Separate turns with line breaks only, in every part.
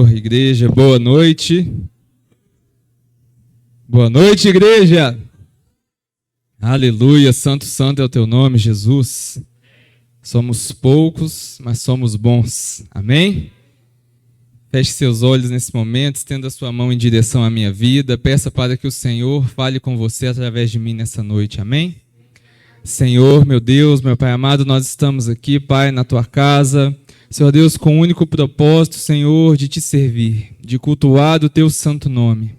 Igreja, boa noite. Boa noite, igreja. Aleluia, santo, santo é o teu nome, Jesus. Somos poucos, mas somos bons. Amém? Feche seus olhos nesse momento, estenda a sua mão em direção à minha vida. Peça para que o Senhor fale com você através de mim nessa noite. Amém? Senhor, meu Deus, meu Pai amado, nós estamos aqui, Pai, na tua casa. Senhor Deus, com o único propósito, Senhor, de te servir, de cultuar o teu santo nome.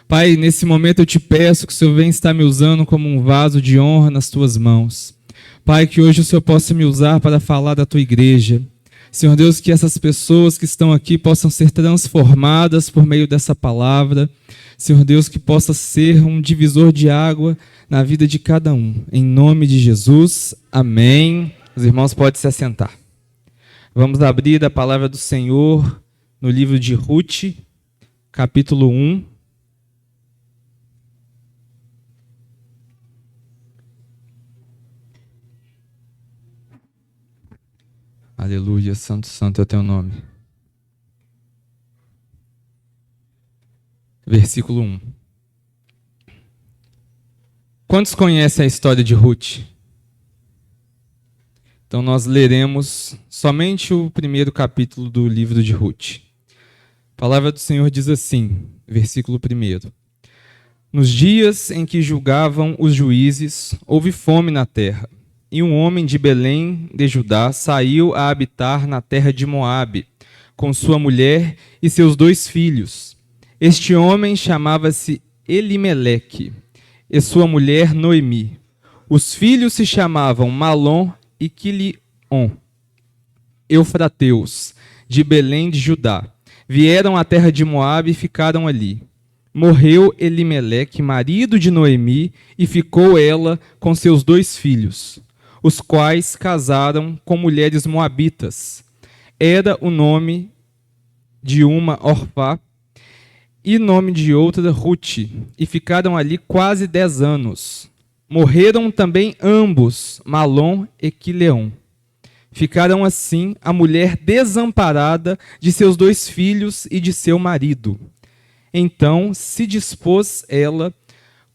Pai, nesse momento eu te peço que o Senhor venha estar me usando como um vaso de honra nas tuas mãos. Pai, que hoje o Senhor possa me usar para falar da tua igreja. Senhor Deus, que essas pessoas que estão aqui possam ser transformadas por meio dessa palavra. Senhor Deus, que possa ser um divisor de água na vida de cada um. Em nome de Jesus, amém. Os irmãos podem se assentar. Vamos abrir a palavra do Senhor no livro de Ruth, capítulo 1. Aleluia, santo, santo é o teu nome. Versículo 1. Quantos conhecem a história de Ruth? Então nós leremos somente o primeiro capítulo do livro de Ruth. A palavra do Senhor diz assim, versículo 1. Nos dias em que julgavam os juízes, houve fome na terra, e um homem de Belém de Judá saiu a habitar na terra de Moabe, com sua mulher e seus 2 filhos. Este homem chamava-se Elimeleque, e sua mulher Noemi. Os filhos se chamavam Malom e Quilion, eufrateus, de Belém de Judá. Vieram à terra de Moabe e ficaram ali. Morreu Elimeleque, marido de Noemi, e ficou ela com seus 2 filhos, os quais casaram com mulheres moabitas. Era o nome de uma Orfá e nome de outra Ruth, e ficaram ali quase 10 anos. Morreram também ambos, Malom e Quilion. Ficaram assim a mulher desamparada de seus 2 filhos e de seu marido. Então se dispôs ela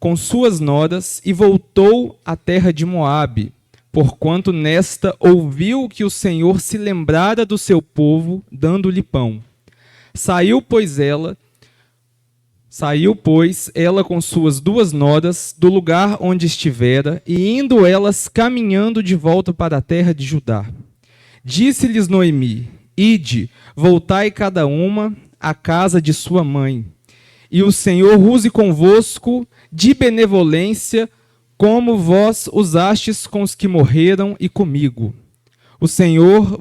com suas noras e voltou à terra de Moabe, porquanto nesta ouviu que o Senhor se lembrara do seu povo, dando-lhe pão. Saiu, pois, ela com suas 2 noras do lugar onde estivera, e indo elas caminhando de volta para a terra de Judá. Disse-lhes Noemi: Ide, voltai cada uma à casa de sua mãe, e o Senhor use convosco de benevolência, como vós usastes com os que morreram e comigo. O Senhor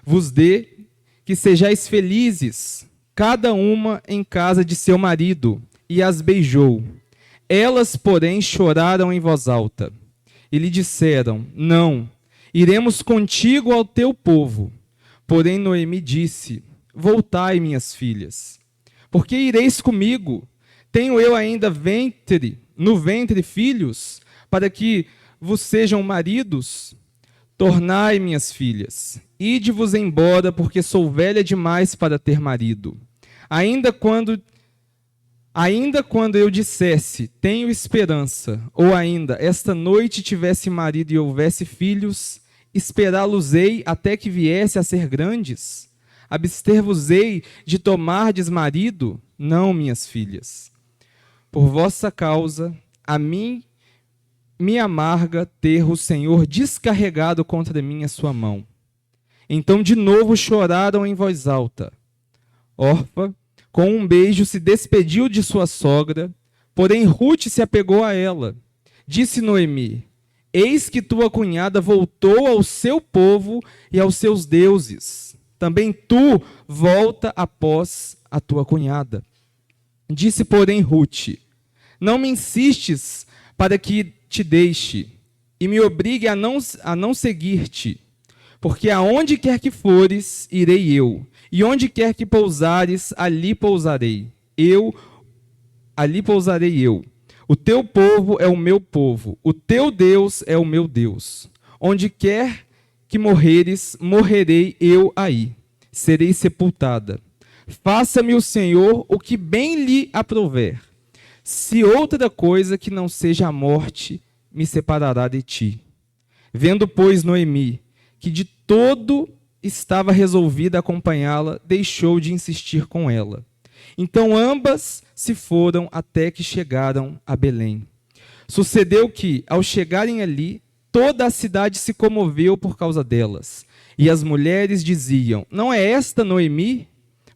vos dê que sejais felizes, cada uma em casa de seu marido, e as beijou. Elas, porém, choraram em voz alta, e lhe disseram: Não, iremos contigo ao teu povo. Porém Noemi disse: Voltai, minhas filhas, porque ireis comigo? Tenho eu ainda no ventre filhos, para que vos sejam maridos? Tornai, minhas filhas, ide-vos embora, porque sou velha demais para ter marido. Ainda quando eu dissesse, tenho esperança, ou ainda, esta noite tivesse marido e houvesse filhos, esperá-los-ei até que viesse a ser grandes? Abster-vos-ei de tomardes marido? Não, minhas filhas. Por vossa causa, a mim me amarga ter o Senhor descarregado contra mim a sua mão. Então de novo choraram em voz alta. Orfa, com um beijo, se despediu de sua sogra, porém Ruth se apegou a ela. Disse Noemi: Eis que tua cunhada voltou ao seu povo e aos seus deuses. Também tu volta após a tua cunhada. Disse, porém, Ruth: Não me insistes para que te deixe e me obrigue a não seguir-te, porque aonde quer que fores, irei eu, e onde quer que pousares, ali pousarei eu. O teu povo é o meu povo, o teu Deus é o meu Deus. Onde quer que morreres, morrerei eu aí, serei sepultada. Faça-me o Senhor o que bem lhe aprouver. Se outra coisa que não seja a morte me separará de ti. Vendo, pois, Noemi, que de todo estava resolvida a acompanhá-la, deixou de insistir com ela. Então ambas se foram até que chegaram a Belém. Sucedeu que, ao chegarem ali, toda a cidade se comoveu por causa delas. E as mulheres diziam: não é esta Noemi?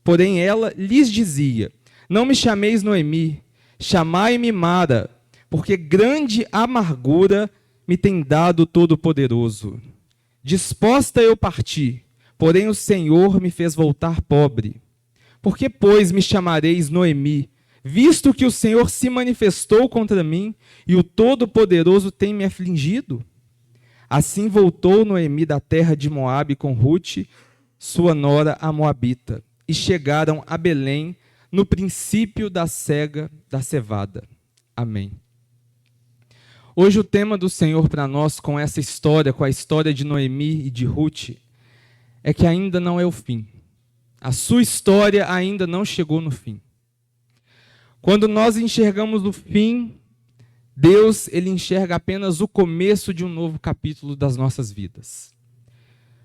Porém ela lhes dizia: não me chameis Noemi, chamai-me Mara, porque grande amargura me tem dado o Todo-Poderoso. Disposta eu parti, porém o Senhor me fez voltar pobre. Por que, pois, me chamareis Noemi, visto que o Senhor se manifestou contra mim e o Todo-Poderoso tem me afligido? Assim voltou Noemi da terra de Moabe com Rute, sua nora, a Moabita, e chegaram a Belém no princípio da cega da cevada. Amém. Hoje o tema do Senhor para nós com essa história, com a história de Noemi e de Rute, é que ainda não é o fim. A sua história ainda não chegou no fim. Quando nós enxergamos o fim, Deus, ele enxerga apenas o começo de um novo capítulo das nossas vidas.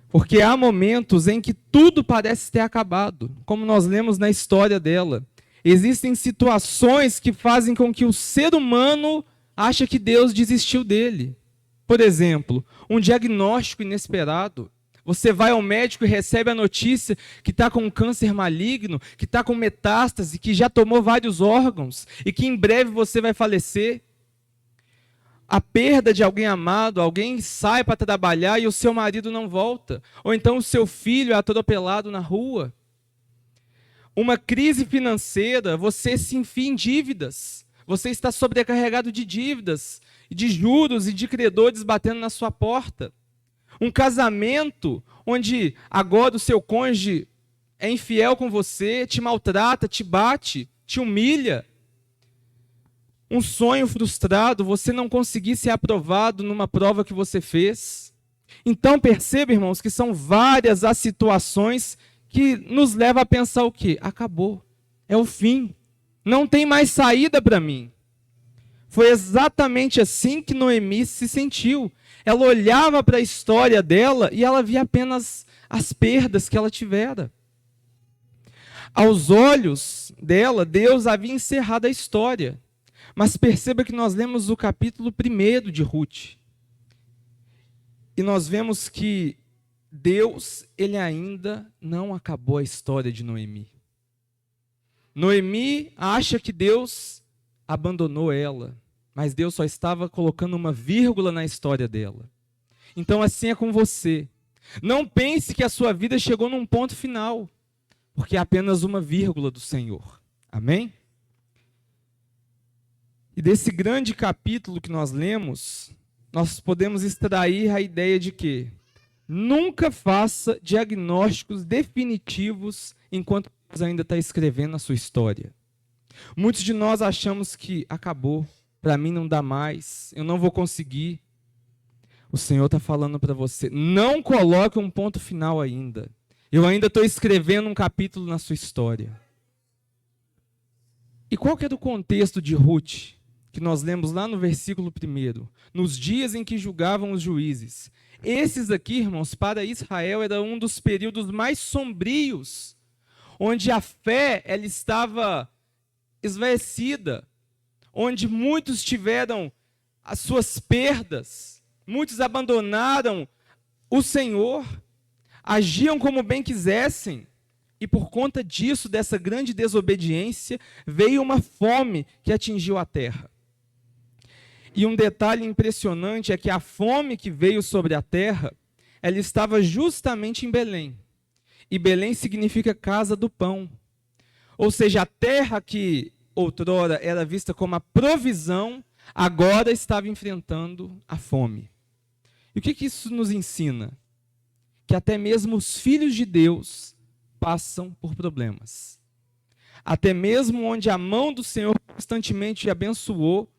Porque há momentos em que tudo parece ter acabado, como nós lemos na história dela. Existem situações que fazem com que o ser humano ache que Deus desistiu dele. Por exemplo, um diagnóstico inesperado. Você vai ao médico e recebe a notícia que está com um câncer maligno, que está com metástase, que já tomou vários órgãos e que em breve você vai falecer. A perda de alguém amado, alguém sai para trabalhar e o seu marido não volta. Ou então o seu filho é atropelado na rua. Uma crise financeira, você se enfia em dívidas. Você está sobrecarregado de dívidas, de juros e de credores batendo na sua porta. Um casamento onde agora o seu cônjuge é infiel com você, te maltrata, te bate, te humilha. Um sonho frustrado, você não conseguir ser aprovado numa prova que você fez. Então perceba, irmãos, que são várias as situações que nos levam a pensar o quê? Acabou, é o fim, não tem mais saída para mim. Foi exatamente assim que Noemi se sentiu. Ela olhava para a história dela e ela via apenas as perdas que ela tivera. Aos olhos dela, Deus havia encerrado a história. Mas perceba que nós lemos o capítulo 1 de Rute. E nós vemos que Deus, ele ainda não acabou a história de Noemi. Noemi acha que Deus abandonou ela, mas Deus só estava colocando uma vírgula na história dela. Então assim é com você. Não pense que a sua vida chegou num ponto final, porque é apenas uma vírgula do Senhor. Amém? E desse grande capítulo que nós lemos, nós podemos extrair a ideia de que nunca faça diagnósticos definitivos enquanto Deus ainda está escrevendo a sua história. Muitos de nós achamos que acabou, para mim não dá mais, eu não vou conseguir. O Senhor está falando para você, não coloque um ponto final ainda. Eu ainda estou escrevendo um capítulo na sua história. E qual que era o contexto de Rute? Que nós lemos lá no versículo 1, nos dias em que julgavam os juízes. Esses aqui, irmãos, para Israel era um dos períodos mais sombrios, onde a fé ela estava esvaecida, onde muitos tiveram as suas perdas, muitos abandonaram o Senhor, agiam como bem quisessem, e por conta disso, dessa grande desobediência, veio uma fome que atingiu a terra. E um detalhe impressionante é que a fome que veio sobre a terra, ela estava justamente em Belém. E Belém significa casa do pão. Ou seja, a terra que outrora era vista como a provisão, agora estava enfrentando a fome. E o que isso nos ensina? Que até mesmo os filhos de Deus passam por problemas. Até mesmo onde a mão do Senhor constantemente abençoou,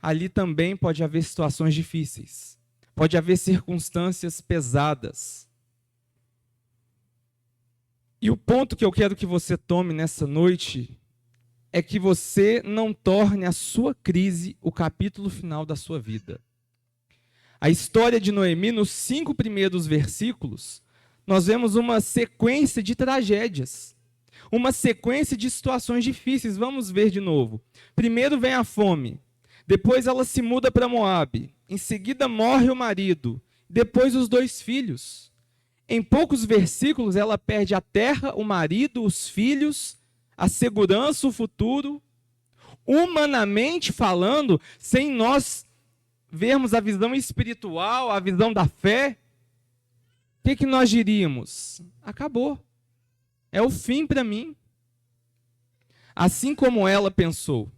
ali também pode haver situações difíceis. Pode haver circunstâncias pesadas. E o ponto que eu quero que você tome nessa noite é que você não torne a sua crise o capítulo final da sua vida. A história de Noemi, nos 5 primeiros versículos, nós vemos uma sequência de tragédias, uma sequência de situações difíceis. Vamos ver de novo. Primeiro vem a fome, depois ela se muda para Moabe, em seguida morre o marido, depois os 2 filhos. Em poucos versículos ela perde a terra, o marido, os filhos, a segurança, o futuro. Humanamente falando, sem nós vermos a visão espiritual, a visão da fé, o que nós diríamos? Acabou. É o fim para mim. Assim como ela pensou.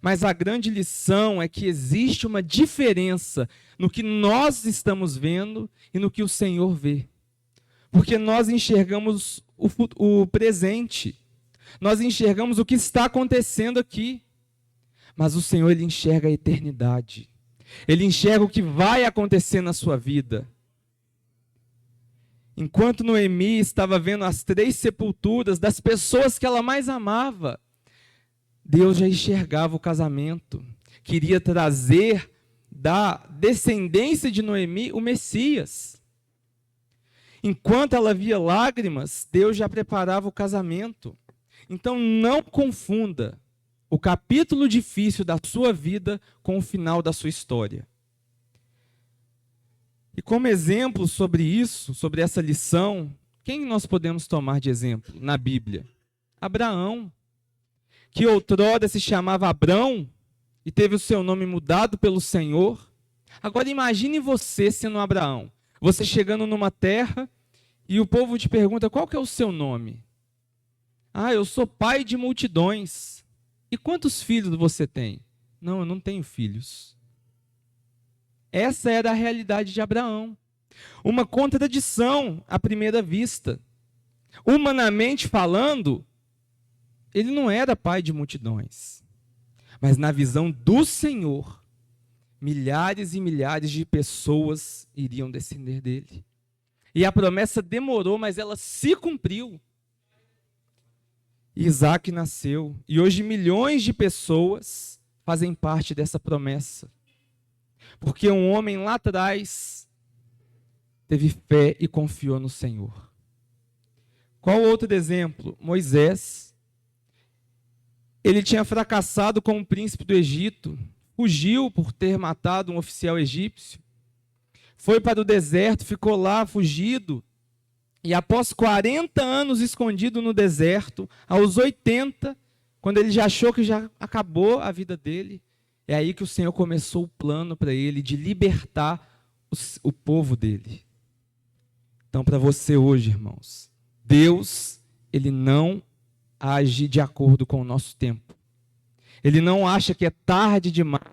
Mas a grande lição é que existe uma diferença no que nós estamos vendo e no que o Senhor vê. Porque nós enxergamos o presente. Nós enxergamos o que está acontecendo aqui. Mas o Senhor, Ele enxerga a eternidade. Ele enxerga o que vai acontecer na sua vida. Enquanto Noemi estava vendo as 3 sepulturas das pessoas que ela mais amava, Deus já enxergava o casamento. Queria trazer da descendência de Noemi o Messias. Enquanto ela via lágrimas, Deus já preparava o casamento. Então não confunda o capítulo difícil da sua vida com o final da sua história. E como exemplo sobre isso, sobre essa lição, quem nós podemos tomar de exemplo na Bíblia? Abraão, que outrora se chamava Abrão e teve o seu nome mudado pelo Senhor. Agora imagine você sendo Abraão, você chegando numa terra e o povo te pergunta: qual que é o seu nome? Ah, eu sou pai de multidões. E quantos filhos você tem? Não, eu não tenho filhos. Essa era a realidade de Abraão. Uma contradição à primeira vista. Humanamente falando, ele não era pai de multidões. Mas na visão do Senhor, milhares e milhares de pessoas iriam descender dele. E a promessa demorou, mas ela se cumpriu. Isaac nasceu, e hoje milhões de pessoas fazem parte dessa promessa. Porque um homem lá atrás teve fé e confiou no Senhor. Qual outro exemplo? Moisés. Ele tinha fracassado como príncipe do Egito, fugiu por ter matado um oficial egípcio, foi para o deserto, ficou lá fugido, e após 40 anos escondido no deserto, aos 80, quando ele já achou que já acabou a vida dele, é aí que o Senhor começou o plano para ele de libertar o povo dele. Então, para você hoje, irmãos, Deus, Ele não age de acordo com o nosso tempo. Ele não acha que é tarde demais.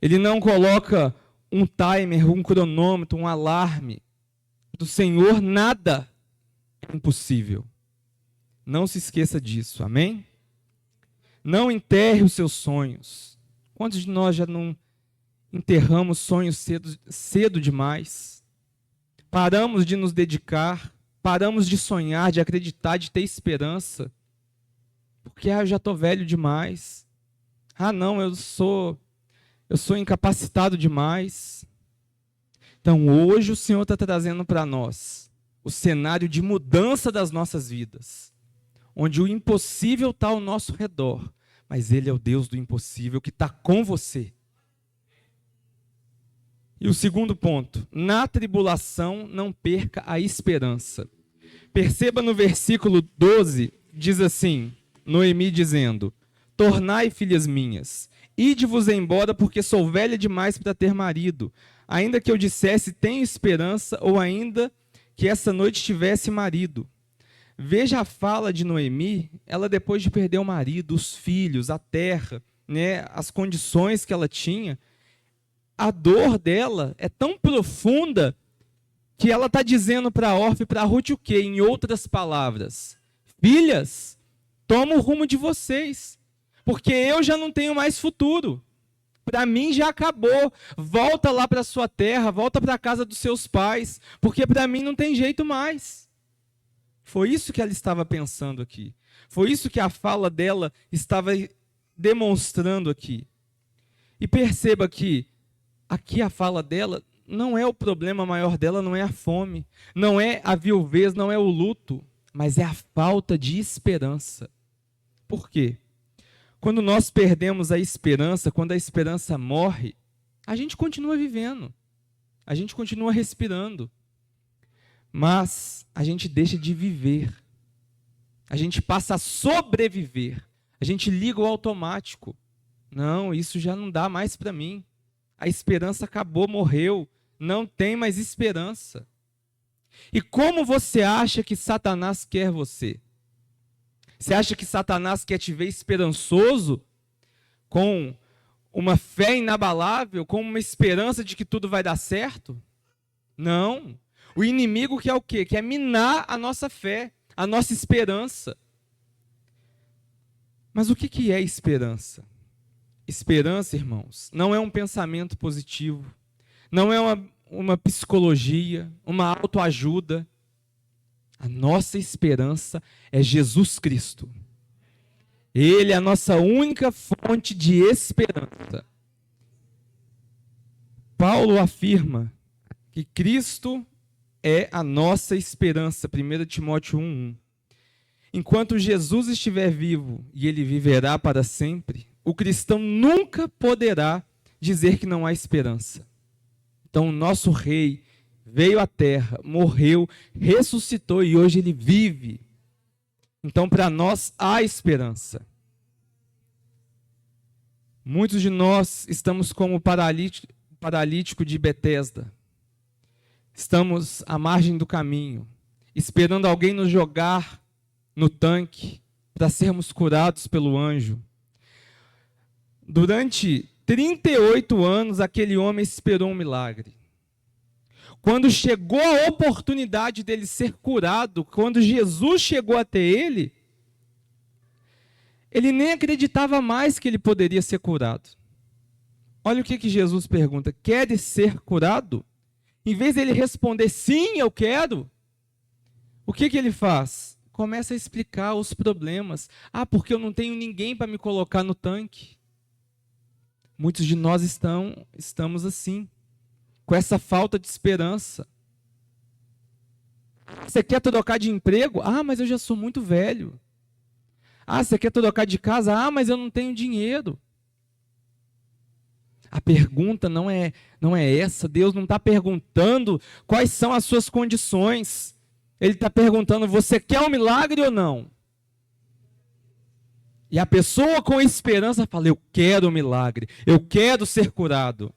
Ele não coloca um timer, um cronômetro, um alarme. Do Senhor nada é impossível. Não se esqueça disso, amém? Não enterre os seus sonhos. Quantos de nós já não enterramos sonhos cedo demais? Paramos de nos dedicar, paramos de sonhar, de acreditar, de ter esperança. Porque eu já estou velho demais. Não, eu sou incapacitado demais. Então hoje o Senhor está trazendo para nós o cenário de mudança das nossas vidas, onde o impossível está ao nosso redor, mas Ele é o Deus do impossível que está com você. E o segundo ponto: na tribulação não perca a esperança. Perceba no versículo 12, diz assim, Noemi dizendo: tornai, filhas minhas, ide-vos embora, porque sou velha demais para ter marido. Ainda que eu dissesse, tenho esperança, ou ainda que essa noite tivesse marido. Veja a fala de Noemi, ela depois de perder o marido, os filhos, a terra, né, as condições que ela tinha, a dor dela é tão profunda que ela está dizendo para Orfa e para Ruth o quê? Em outras palavras: filhas, toma o rumo de vocês, porque eu já não tenho mais futuro. Para mim já acabou. Volta lá para sua terra, volta para a casa dos seus pais, porque para mim não tem jeito mais. Foi isso que ela estava pensando aqui. Foi isso que a fala dela estava demonstrando aqui. E perceba que aqui a fala dela não é o problema maior dela, não é a fome, não é a viuvez, não é o luto, mas é a falta de esperança. Por quê? Quando nós perdemos a esperança, quando a esperança morre, a gente continua vivendo, a gente continua respirando, mas a gente deixa de viver, a gente passa a sobreviver, a gente liga o automático. Não, isso já não dá mais para mim. A esperança acabou, morreu, não tem mais esperança. E como você acha que Satanás quer você? Você acha que Satanás quer te ver esperançoso, com uma fé inabalável, com uma esperança de que tudo vai dar certo? Não. O inimigo quer o quê? Quer minar a nossa fé, a nossa esperança. Mas o que é esperança? Esperança, irmãos, não é um pensamento positivo, não é uma psicologia, uma autoajuda. A nossa esperança é Jesus Cristo. Ele é a nossa única fonte de esperança. Paulo afirma que Cristo é a nossa esperança, 1 Timóteo 1:1. Enquanto Jesus estiver vivo, e ele viverá para sempre, o cristão nunca poderá dizer que não há esperança. Então, o nosso rei veio à terra, morreu, ressuscitou e hoje ele vive. Então, para nós há esperança. Muitos de nós estamos como o paralítico de Betesda. Estamos à margem do caminho, esperando alguém nos jogar no tanque para sermos curados pelo anjo. Durante 38 anos, aquele homem esperou um milagre. Quando chegou a oportunidade dele ser curado, quando Jesus chegou até ele, ele nem acreditava mais que ele poderia ser curado. Olha o que Jesus pergunta: queres ser curado? Em vez dele responder, sim, eu quero, o que ele faz? Começa a explicar os problemas. Ah, porque eu não tenho ninguém para me colocar no tanque. Muitos de nós estamos assim, com essa falta de esperança. Você quer trocar de emprego? Ah, mas eu já sou muito velho. Ah, você quer trocar de casa? Ah, mas eu não tenho dinheiro. A pergunta não é essa. Deus não está perguntando quais são as suas condições. Ele está perguntando, você quer um milagre ou não? E a pessoa com esperança fala, eu quero um milagre, eu quero ser curado.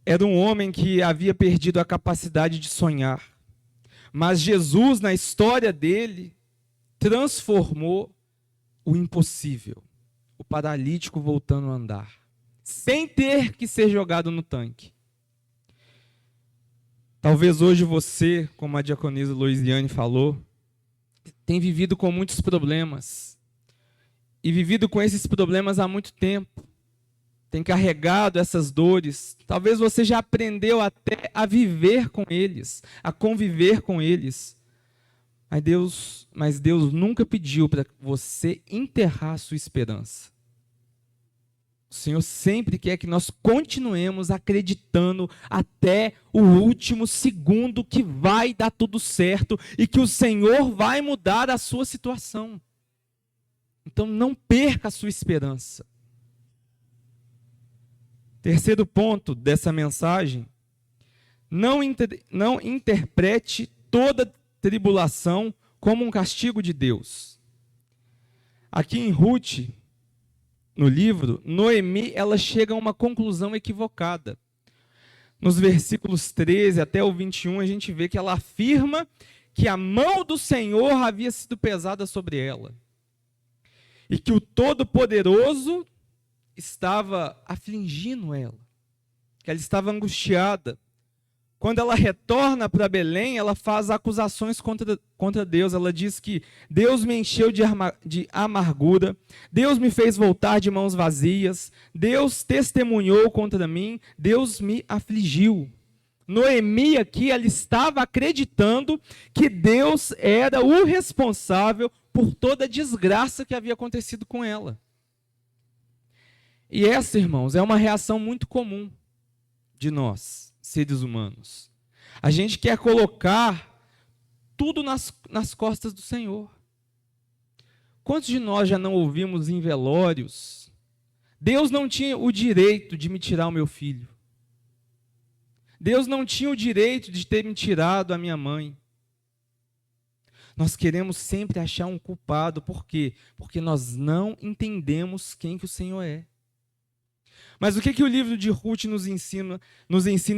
Era um homem que havia perdido a capacidade de sonhar. Mas Jesus, na história dele, transformou o impossível. O paralítico voltando a andar. Sem ter que ser jogado no tanque. Talvez hoje você, como a diaconisa Loisiane falou, tem vivido com muitos problemas. E vivido com esses problemas há muito tempo. Tem carregado essas dores. Talvez você já aprendeu até a viver com eles, a conviver com eles. Mas Deus nunca pediu para você enterrar a sua esperança. O Senhor sempre quer que nós continuemos acreditando até o último segundo que vai dar tudo certo e que o Senhor vai mudar a sua situação. Então não perca a sua esperança. Terceiro ponto dessa mensagem: não interprete toda tribulação como um castigo de Deus. Aqui em Ruth, no livro, Noemi, ela chega a uma conclusão equivocada. Nos versículos 13 até o 21, a gente vê que ela afirma que a mão do Senhor havia sido pesada sobre ela. E que o Todo-Poderoso estava afligindo ela. Que ela estava angustiada. Quando ela retorna para Belém, ela faz acusações contra Deus. Ela diz que Deus me encheu de amargura, Deus me fez voltar de mãos vazias, Deus testemunhou contra mim, Deus me afligiu. Noemi aqui, ela estava acreditando que Deus era o responsável por toda a desgraça que havia acontecido com ela. E essa, irmãos, é uma reação muito comum de nós, seres humanos. A gente quer colocar tudo nas costas do Senhor. Quantos de nós já não ouvimos em velórios? Deus não tinha o direito de me tirar o meu filho. Deus não tinha o direito de ter me tirado a minha mãe. Nós queremos sempre achar um culpado. Por quê? Porque nós não entendemos quem que o Senhor é. Mas o que o livro de Ruth nos ensina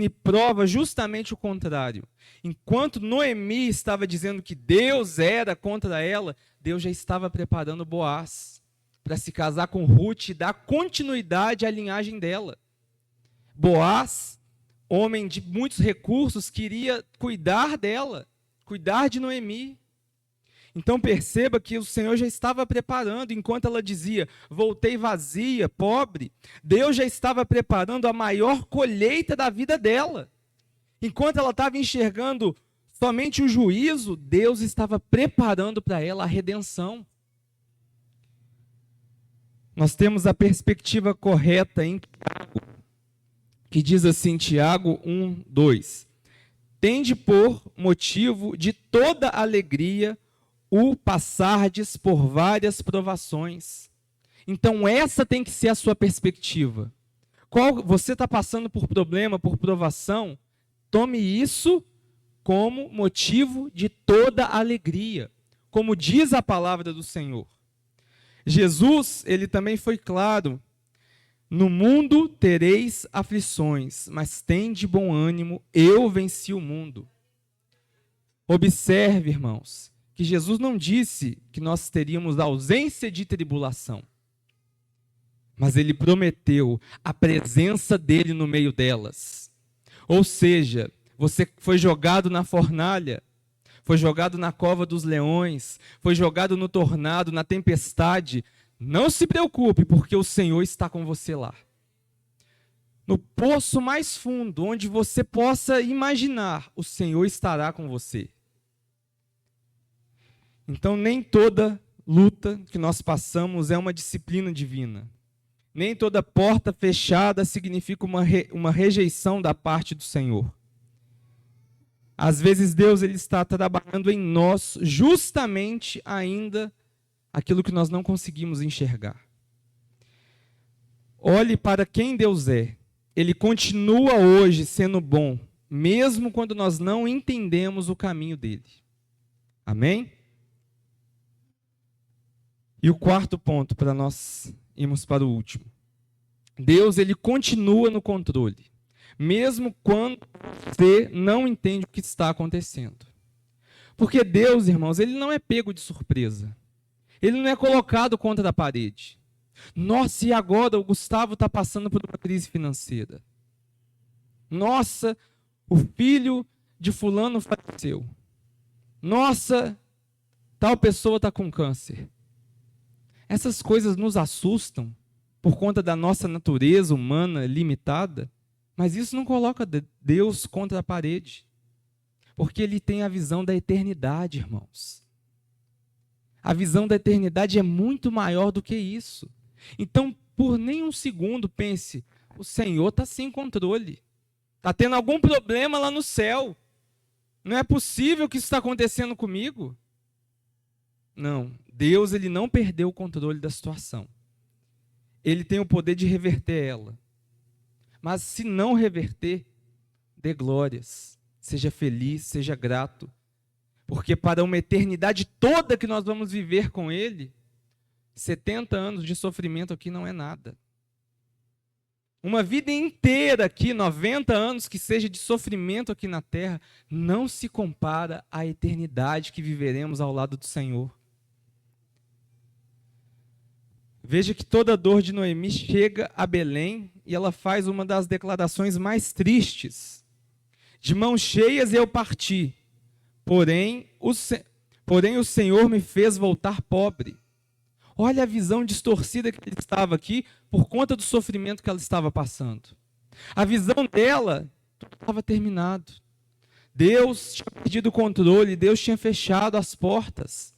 e prova justamente o contrário. Enquanto Noemi estava dizendo que Deus era contra ela, Deus já estava preparando Boaz para se casar com Ruth e dar continuidade à linhagem dela. Boaz, homem de muitos recursos, queria cuidar dela, cuidar de Noemi. Então perceba que o Senhor já estava preparando, enquanto ela dizia, voltei vazia, pobre, Deus já estava preparando a maior colheita da vida dela. Enquanto ela estava enxergando somente o juízo, Deus estava preparando para ela a redenção. Nós temos a perspectiva correta em Tiago, que diz assim, Tiago 1:2. Tende por motivo de toda alegria o passardes por várias provações. Então essa tem que ser a sua perspectiva. Você está passando por problema, por provação, tome isso como motivo de toda alegria, como diz a palavra do Senhor. Jesus, ele também foi claro, no mundo tereis aflições, mas tende bom ânimo, eu venci o mundo. Observe, irmãos, que Jesus não disse que nós teríamos ausência de tribulação, mas ele prometeu a presença dele no meio delas. Ou seja, você foi jogado na fornalha, foi jogado na cova dos leões, foi jogado no tornado, na tempestade. Não se preocupe, porque o Senhor está com você lá. No poço mais fundo, onde você possa imaginar, o Senhor estará com você. Então, nem toda luta que nós passamos é uma disciplina divina. Nem toda porta fechada significa uma rejeição da parte do Senhor. Às vezes, Deus ele está trabalhando em nós justamente ainda aquilo que nós não conseguimos enxergar. Olhe para quem Deus é. Ele continua hoje sendo bom, mesmo quando nós não entendemos o caminho dele. Amém? E o quarto ponto, para nós irmos para o último. Deus, ele continua no controle, mesmo quando você não entende o que está acontecendo. Porque Deus, irmãos, ele não é pego de surpresa. Ele não é colocado contra a parede. Nossa, e agora o Gustavo está passando por uma crise financeira. Nossa, o filho de fulano faleceu. Nossa, tal pessoa está com câncer. Essas coisas nos assustam por conta da nossa natureza humana limitada, mas isso não coloca Deus contra a parede, porque ele tem a visão da eternidade, irmãos. A visão da eternidade é muito maior do que isso. Então, por nenhum segundo, pense, o Senhor está sem controle. Está tendo algum problema lá no céu. Não é possível que isso está acontecendo comigo. Não, Deus ele não perdeu o controle da situação. Ele tem o poder de reverter ela. Mas se não reverter, dê glórias. Seja feliz, seja grato. Porque para uma eternidade toda que nós vamos viver com Ele, 70 anos de sofrimento aqui não é nada. Uma vida inteira aqui, 90 anos que seja de sofrimento aqui na terra, não se compara à eternidade que viveremos ao lado do Senhor. Veja que toda dor de Noemi chega a Belém e ela faz uma das declarações mais tristes. De mãos cheias eu parti, porém o Senhor me fez voltar pobre. Olha a visão distorcida que ele estava aqui por conta do sofrimento que ela estava passando. A visão dela tudo estava terminado. Deus tinha perdido o controle, Deus tinha fechado as portas.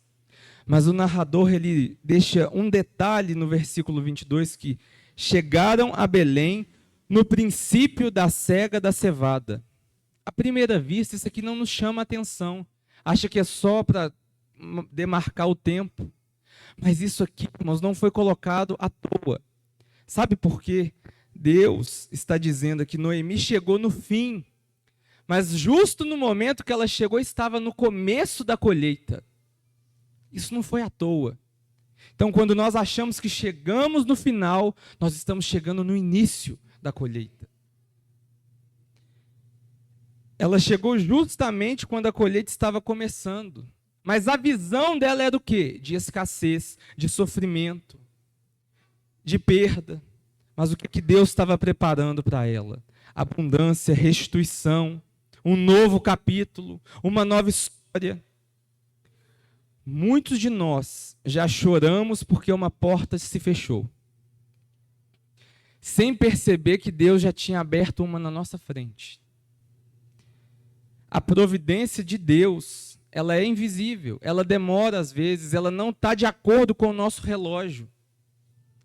Mas o narrador, ele deixa um detalhe no versículo 22, que chegaram a Belém no princípio da cega da cevada. À primeira vista, isso aqui não nos chama a atenção. Acha que é só para demarcar o tempo. Mas isso aqui, irmãos, não foi colocado à toa. Sabe por quê? Deus está dizendo que Noemi chegou no fim. Mas justo no momento que ela chegou, estava no começo da colheita. Isso não foi à toa. Então, quando nós achamos que chegamos no final, nós estamos chegando no início da colheita. Ela chegou justamente quando a colheita estava começando. Mas a visão dela era o quê? De escassez, de sofrimento, de perda. Mas o que Deus estava preparando para ela? Abundância, restituição, um novo capítulo, uma nova história. Muitos de nós já choramos porque uma porta se fechou, sem perceber que Deus já tinha aberto uma na nossa frente. A providência de Deus, ela é invisível, ela demora às vezes, ela não está de acordo com o nosso relógio.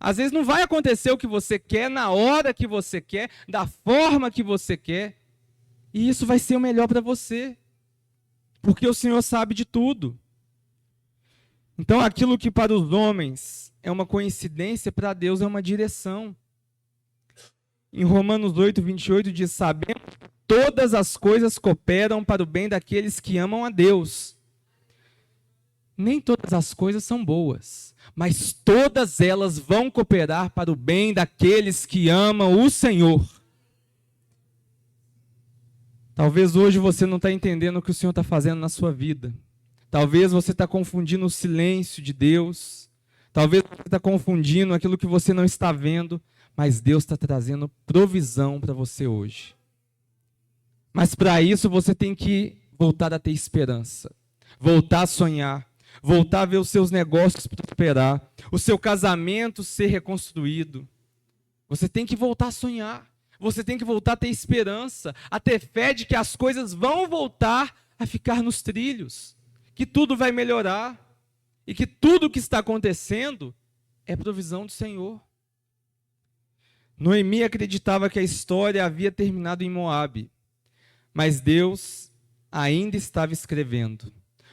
Às vezes não vai acontecer o que você quer, na hora que você quer, da forma que você quer, e isso vai ser o melhor para você, porque o Senhor sabe de tudo. Então, aquilo que para os homens é uma coincidência, para Deus é uma direção. Em Romanos 8, 28 diz: sabemos que todas as coisas cooperam para o bem daqueles que amam a Deus. Nem todas as coisas são boas, mas todas elas vão cooperar para o bem daqueles que amam o Senhor. Talvez hoje você não está entendendo o que o Senhor está fazendo na sua vida. Talvez você está confundindo o silêncio de Deus. Talvez você está confundindo aquilo que você não está vendo. Mas Deus está trazendo provisão para você hoje. Mas para isso você tem que voltar a ter esperança. Voltar a sonhar. Voltar a ver os seus negócios prosperar. O seu casamento ser reconstruído. Você tem que voltar a sonhar. Você tem que voltar a ter esperança. A ter fé de que as coisas vão voltar a ficar nos trilhos. Que tudo vai melhorar e que tudo o que está acontecendo é provisão do Senhor. Noemi acreditava que a história havia terminado em Moabe, mas Deus ainda estava escrevendo.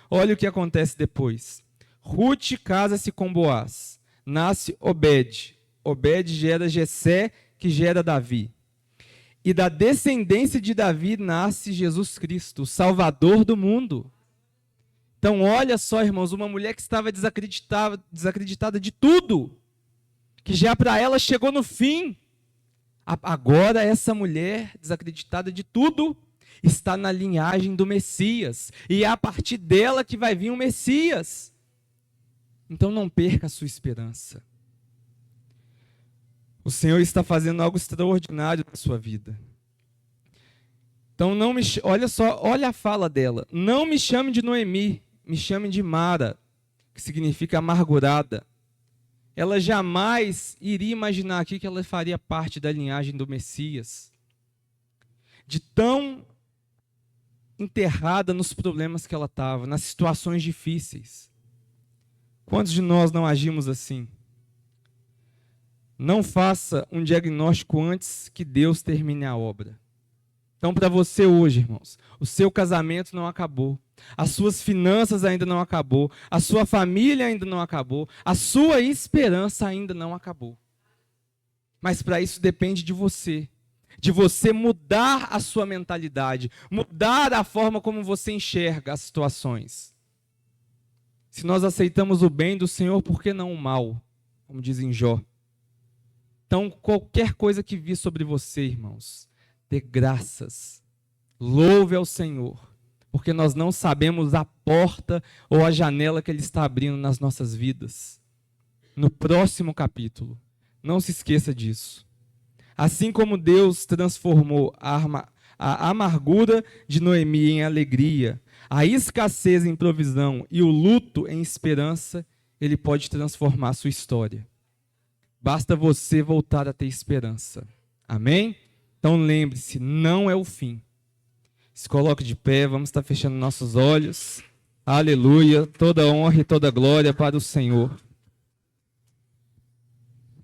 Olha o que acontece depois. Rute casa-se com Boaz, nasce Obed. Obed gera Jessé, que gera Davi. E da descendência de Davi nasce Jesus Cristo, o Salvador do mundo. Então, olha só, irmãos, uma mulher que estava desacreditada de tudo, que já para ela chegou no fim. Agora, essa mulher, desacreditada de tudo, está na linhagem do Messias. E é a partir dela que vai vir o Messias. Então, não perca a sua esperança. O Senhor está fazendo algo extraordinário na sua vida. Então, olha só, olha a fala dela. Não me chame de Noemi. Me chame de Mara, que significa amargurada. Ela jamais iria imaginar aqui que ela faria parte da linhagem do Messias. De tão enterrada nos problemas que ela estava, nas situações difíceis. Quantos de nós não agimos assim? Não faça um diagnóstico antes que Deus termine a obra. Então, para você hoje, irmãos, o seu casamento não acabou. As suas finanças ainda não acabou. A sua família ainda não acabou. A sua esperança ainda não acabou. Mas para isso depende de você. De você mudar a sua mentalidade. Mudar a forma como você enxerga as situações. Se nós aceitamos o bem do Senhor, por que não o mal? Como diz em Jó. Então, qualquer coisa que vir sobre você, irmãos, dê graças. Louve ao Senhor. Porque nós não sabemos a porta ou a janela que Ele está abrindo nas nossas vidas. No próximo capítulo. Não se esqueça disso. Assim como Deus transformou a amargura de Noemi em alegria, a escassez em provisão e o luto em esperança, Ele pode transformar a sua história. Basta você voltar a ter esperança. Amém? Então lembre-se, não é o fim. Se coloque de pé, vamos estar fechando nossos olhos. Aleluia, toda honra e toda glória para o Senhor.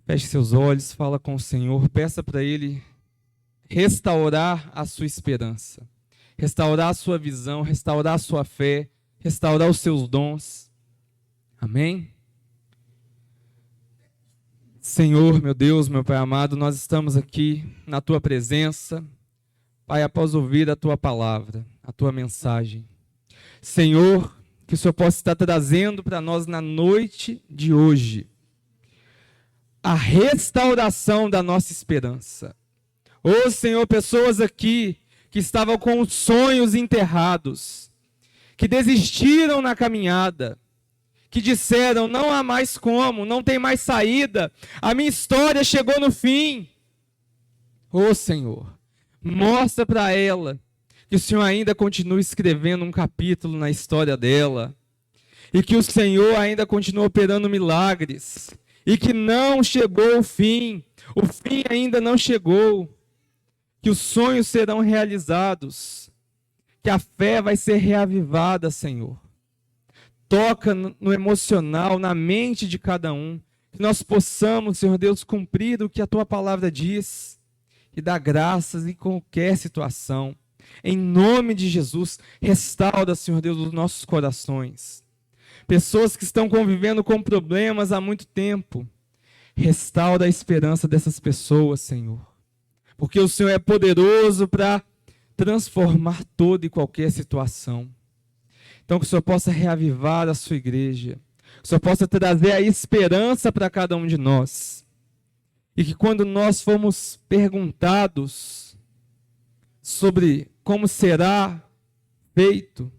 Feche seus olhos, fala com o Senhor, peça para Ele restaurar a sua esperança, restaurar a sua visão, restaurar a sua fé, restaurar os seus dons. Amém? Senhor, meu Deus, meu Pai amado, nós estamos aqui na Tua presença, Pai, após ouvir a Tua palavra, a Tua mensagem. Senhor, que o Senhor possa estar trazendo para nós na noite de hoje a restauração da nossa esperança. Ô Senhor, pessoas aqui que estavam com os sonhos enterrados, que desistiram na caminhada, que disseram, não há mais como, não tem mais saída, a minha história chegou no fim. Ô Senhor, mostra para ela que o Senhor ainda continua escrevendo um capítulo na história dela, e que o Senhor ainda continua operando milagres, e que não chegou o fim ainda não chegou, que os sonhos serão realizados, que a fé vai ser reavivada, Senhor. Toca no emocional, na mente de cada um, que nós possamos, Senhor Deus, cumprir o que a Tua palavra diz e dar graças em qualquer situação. Em nome de Jesus, restaura, Senhor Deus, os nossos corações. Pessoas que estão convivendo com problemas há muito tempo, restaura a esperança dessas pessoas, Senhor. Porque o Senhor é poderoso para transformar toda e qualquer situação. Então que o Senhor possa reavivar a sua igreja. Que o Senhor possa trazer a esperança para cada um de nós. E que quando nós formos perguntados sobre como será feito,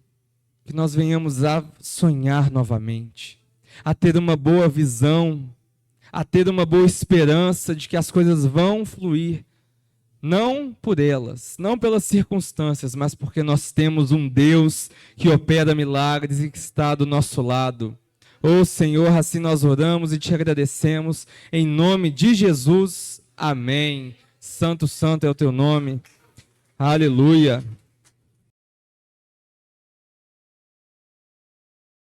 que nós venhamos a sonhar novamente, a ter uma boa visão, a ter uma boa esperança de que as coisas vão fluir, não por elas, não pelas circunstâncias, mas porque nós temos um Deus que opera milagres e que está do nosso lado. Ô Senhor, assim nós oramos e te agradecemos, em nome de Jesus, amém. Santo, santo é o teu nome, aleluia.